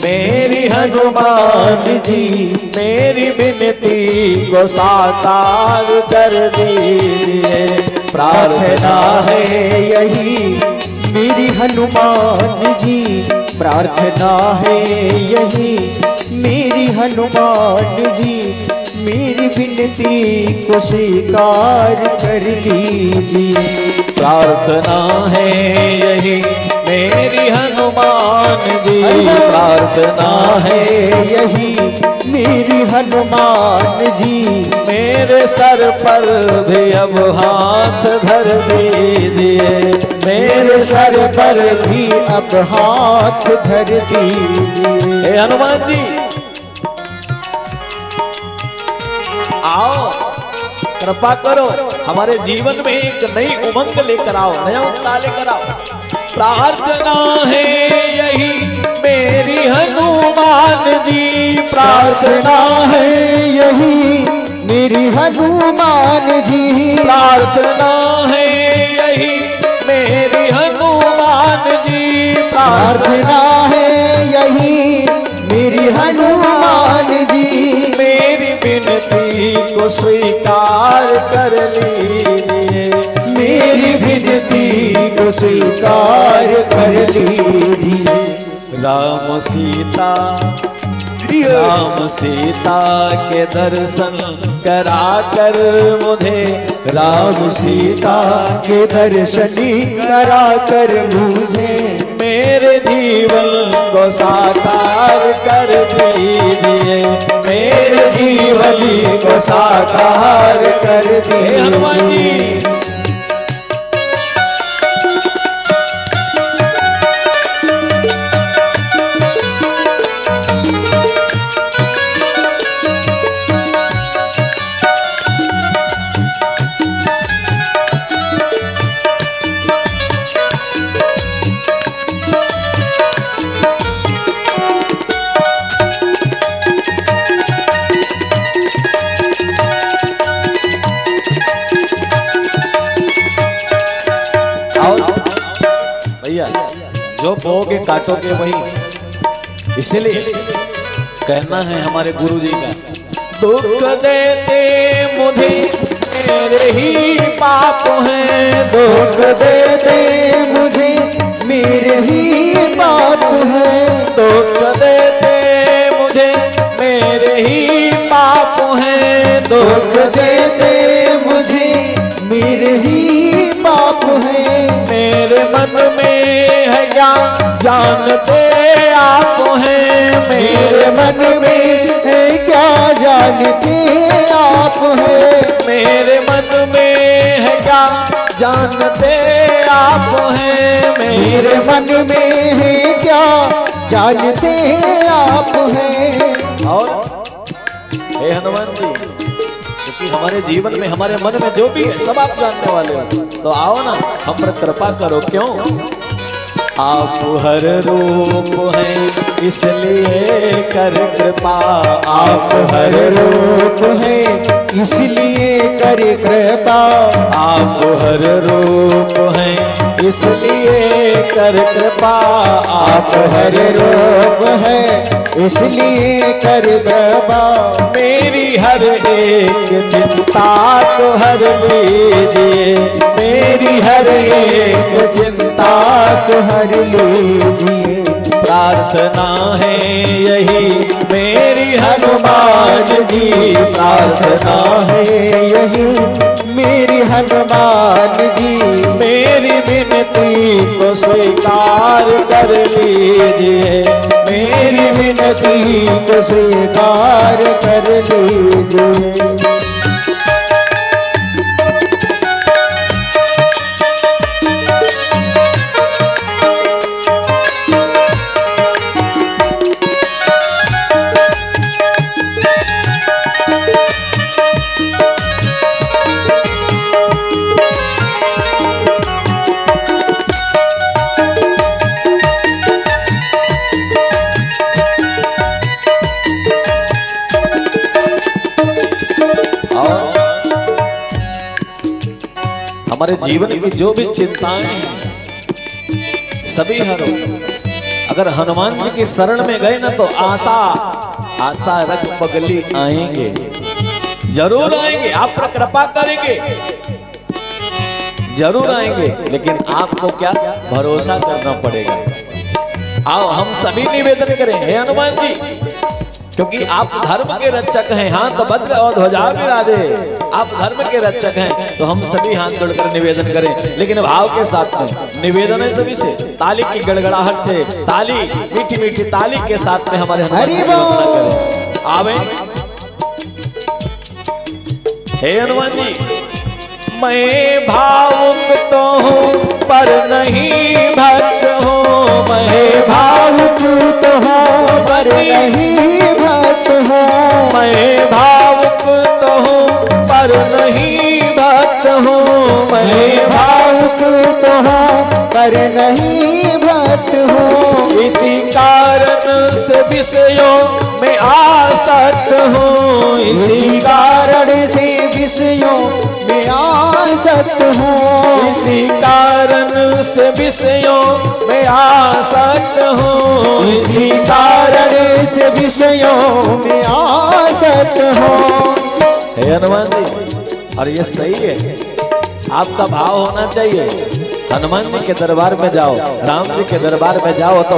मेरी हनुमान जी मेरी विनती को साकार कर दीजिए। प्रार्थना है यही मेरी हनुमान जी, प्रार्थना है यही मेरी हनुमान जी, मेरी विनती को स्वीकार कर लीजिए। प्रार्थना है यही मेरी हनुमान जी, प्रार्थना है यही मेरी हनुमान जी, मेरे सर पर भी अब हाथ धर दीजिए। मेरे सर पर भी अब हाथ धर दीजिए। हे हनुमान जी आओ, कृपा करो, हमारे जीवन में एक नई उमंग लेकर आओ, नया उत्साह लेकर आओ। प्रार्थना है यही मेरी हनुमान जी, प्रार्थना है यही मेरी हनुमान जी, प्रार्थना है यही मेरी हनुमान जी, प्रार्थना है यही मेरी हनुमान जी, मेरी विनती को स्वीकार कर लीजिए। मेरी विनती को स्वीकार कर लीजिए। राम सीता राम सीता के दर्शन करा कर मुझे, राम सीता के दर्शन करा कर मुझे, मेरे जीवन को साकार कर दीजिए। मेरे जीवन को साकार कर दीजिए। हनुमान जी भैया, जो बोगे काटोगे वही, इसलिए कहना है हमारे गुरु जी का, दुख देते मुझे मेरे ही पाप हैं, दुख देते मुझे मेरे ही पाप हैं, दुख देते मुझे मेरे ही पाप हैं, दुख देते मुझे मेरे ही पाप हैं, मेरे मन में है ज्ञान जानते आप हैं, मेरे मन में है क्या जानते आप हैं, मेरे मन में है क्या जानते आप हैं, मेरे मन में है क्या जानते आप हैं। और हे हनुमान जी, क्योंकि हमारे जीवन में हमारे मन में जो भी है सब आप जानने वाले हो, तो आओ ना हम पर कृपा करो। क्यों? आप हर रूप हैं इसलिए कर कृपा, आप हर रूप हैं इसलिए कर कृपा, आप हर रूप हैं इसलिए कर कृपा, आप हर रूप हैं इसलिए कर कृपा, मेरी हर एक चिंता को हर लीजिए, मेरी हर एक चिंता को हर लीजिए। प्रार्थना है यही मेरी हनुमान जी, प्रार्थना है यही मेरी हनुमान जी, मेरी विनती को स्वीकार कर लीजिए, मेरी विनती को स्वीकार कर लीजिए। हमारे जीवन की जो भी चिंताएं हैं सभी हरो। अगर हनुमान जी की शरण में गए ना तो आशा रख पगली आएंगे, जरूर आएंगे, आप पर कृपा करेंगे, जरूर आएंगे, लेकिन आपको क्या भरोसा करना पड़ेगा। आओ हम सभी निवेदन करें, हे हनुमान जी, क्योंकि आप धर्म के रक्षक हैं, हाथ भद्र और ध्वजा विराजे, आप धर्म के रक्षक हैं, तो हम सभी हाथ जोड़कर निवेदन करें, लेकिन भाव के साथ में निवेदन है सभी से, ताली की गड़गड़ाहट से, ताली मीठी मीठी ताली के साथ में हमारे हनुमान करें। आवे हे हनुमान जी, मैं भावुक तो हूँ पर नहीं भक्त हूँ, मैं भावुक तो हूँ पर नहीं भक्त हूँ, मैं भावुक तो हूँ पर नहीं भक्त हूँ, मैं भावुक तो हूँ पर नहीं भक्त हूँ, इसी कारण से विषयों में आसक्त हूँ, इसी कारण से विषयों में आसक्त हूँ, इसी कारण से विषयों में आसक्त हूँ, इसी कारण से विषयों में आसक्त हूँ। हे हनुमान जी, और ये सही है, आपका भाव होना चाहिए। हनुमान जी के दरबार में जाओ, राम जी के दरबार में जाओ तो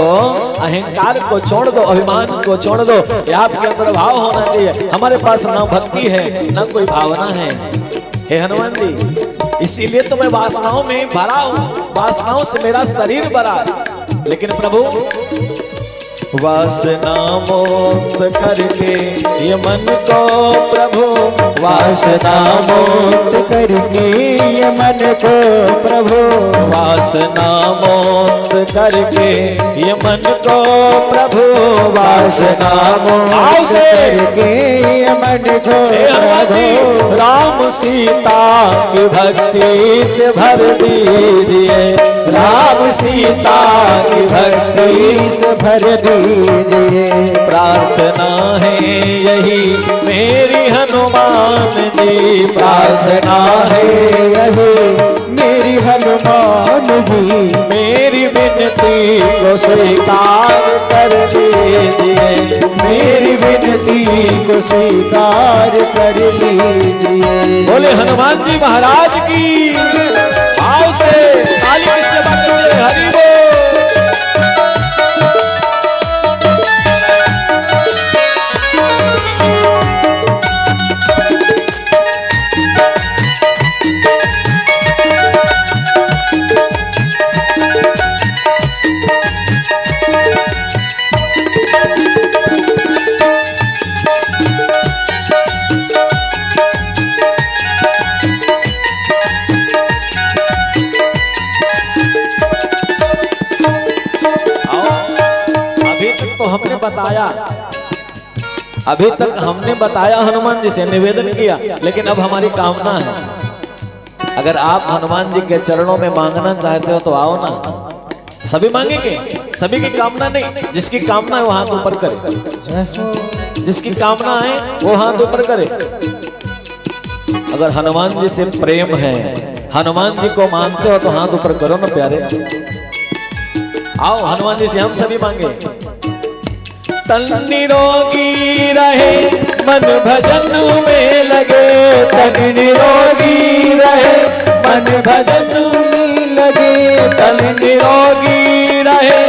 अहंकार को छोड़ दो, अभिमान को छोड़ दो, ये आपके अंदर भाव होना चाहिए। हमारे पास ना भक्ति है ना कोई भावना है। हे हनुमान जी, इसीलिए तो मैं वासनाओं में भरा हूँ, वासनाओं से मेरा शरीर भरा है, लेकिन प्रभु वासना मुक्त करके ये मन को प्रभु, वासना मुक्त करके ये मन को प्रभु, वासना मुक्त करके ये मन को प्रभु, वासना मुक्त करके ये मन को प्रभु, राम सीता की भक्ति से भर दीजिए, राम सीता की भक्ति से भर दीजिए, प्रार्थना है यही मेरी हनुमान जी, प्रार्थना है यही मेरी हनुमान जी, मेरी विनती को स्वीकार कर लीजिए, मेरी विनती को स्वीकार कर लीजिए। बोले हनुमान जी महाराज की, भाव से ताली की सेवा करते हरि बोल। अभी तक हमने बताया, हनुमान जी से निवेदन किया, लेकिन अब हमारी कामना है, अगर आप हनुमान जी के चरणों में मांगना चाहते हो तो आओ ना, सभी मांगेंगे, सभी की कामना नहीं, जिसकी कामना है वो हाथ ऊपर करे, जिसकी कामना है वो हाथ ऊपर करे। अगर हनुमान जी से प्रेम है, हनुमान जी को मानते हो तो हाथ ऊपर करो ना प्यारे। आओ हनुमान जी से हम सभी मांगे, तन निरोगी रहे मन भजन में लगे, तन निरोगी रहे मन भजन में लगे, तन निरोगी रहे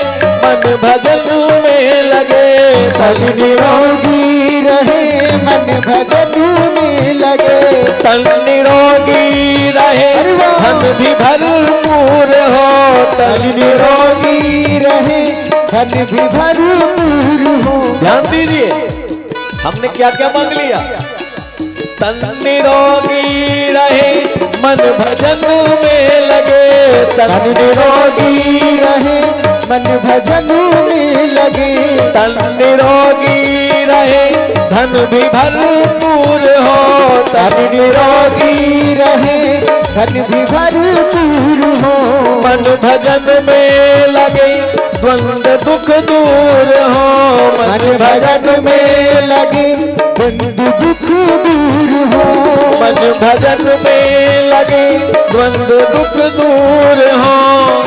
मन भजन में लगे, तन निरोगी रहे मन भजन में लगे, तन निरोगी रहे धन भी भरपूर हो, तन निरोगी रहे धन भी भरपूर हो। ध्यान दीजिए, हमने क्या क्या मांग लिया, तन निरोगी रहे मन भजन में लगे, तन निरोगी रहे मन भजन में लगे, तन निरोगी रहे धन भी भरपूर हो, तन निरोगी रहे धन भी भरपूर हो, मन भजन में लगे द्वंद्व दुख दूर हो, मन भजन में लगे द्वंद्व दुख दूर हो, मन भजन में लगे द्वंद्व दुख दूर हो।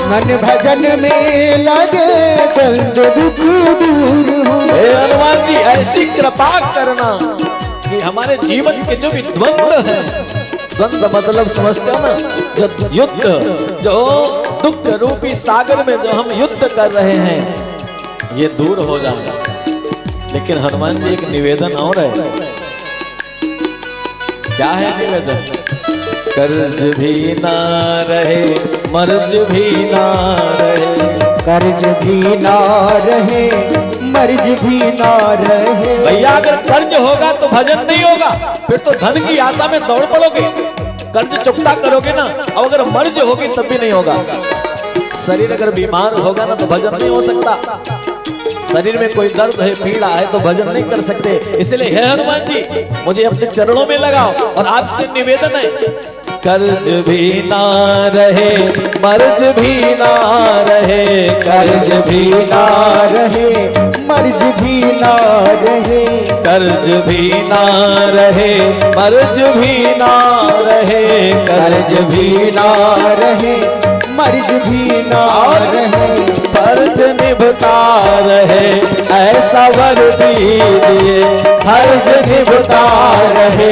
मन भजन में लगे द्वंद्व दुख दूर हो। हे हनुमान जी ऐसी कृपा करना कि हमारे जीवन के जो भी द्वंद्व है, द्वंद्व मतलब समझते हो ना, जो युद्ध, जो दुख रूपी सागर में जो हम युद्ध कर रहे हैं, ये दूर हो जाए। लेकिन हनुमान जी एक निवेदन और है। क्या है निवेदन? कर्ज भी ना रहे, मर्ज भी ना रहे। कर्ज भी ना रहे, मर्ज भी ना रहे। भैया अगर कर्ज होगा तो भजन नहीं होगा, फिर तो धन की आशा में दौड़ पड़ोगे, कर्ज चुकता करोगे ना। अब अगर मर्ज होगी तब भी नहीं होगा। शरीर अगर बीमार होगा ना तो भजन नहीं हो सकता। शरीर में कोई दर्द है, पीड़ा है तो भजन नहीं कर सकते। इसलिए हे हनुमान जी मुझे अपने चरणों में लगाओ और आपसे निवेदन है, कर्ज भी ना रहे, मर्ज भी ना रहे। कर्ज भी ना रहे, मर्ज भी ना रहे। कर्ज भी ना रहे, मर्ज भी ना रहे। कर्ज भी ना रहे, मर्ज भी ना रहे। फर्ज निभता रहे ऐसा वर दीजिए। फर्ज निभता रहे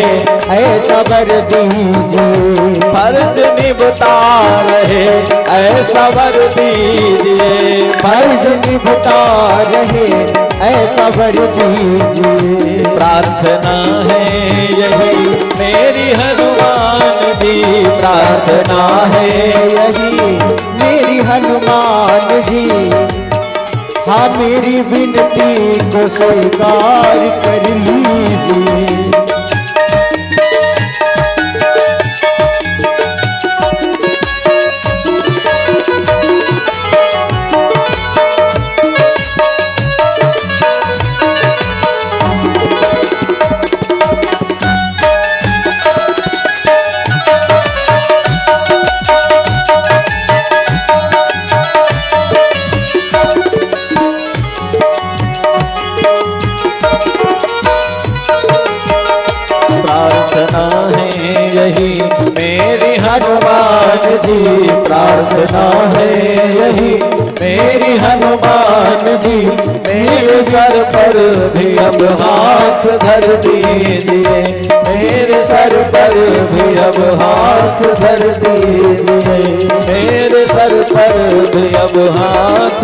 ऐसा वर दीजिए। फर्ज निभता रहे ऐसा वर दीजिए। फर्ज निभता रहे ऐसा वर दीजिए। प्रार्थना है यही मेरी हनुमान जी, प्रार्थना है यही मेरी हनुमान जी। हाँ मेरी विनती को स्वीकार कर लीजिए। प्रार्थना है यही मेरी हनुमान जी। प्रार्थना है यही मेरी हनुमान जी। मेरे सर पर भी अब हाथ धर दीजिए। मेरे सर पर भी अब हाथ धर दीजिए। मेरे सर पर भी अब हाथ